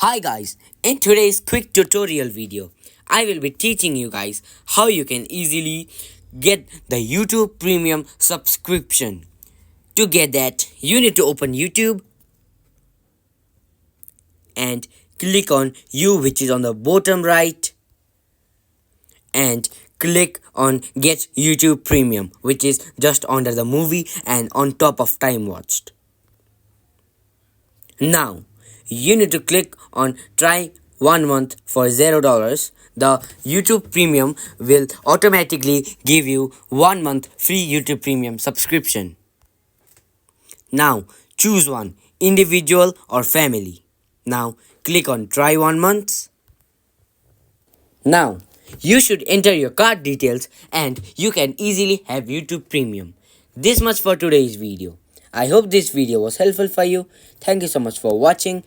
Hi guys, in today's quick tutorial video, I will be teaching you guys how you can easily get the YouTube Premium subscription. To get that, you need to open YouTube and click on You, which is on the bottom right, and click on Get YouTube Premium, which is just under the movie and on top of time watched. Now, you need to click on try 1 month for $0. The YouTube Premium will automatically give you 1 month free YouTube Premium subscription. Now, choose one, individual or family. Now, click on try 1 month. Now, you should enter your card details and you can easily have YouTube Premium. This much for today's video. I hope this video was helpful for you. Thank you so much for watching.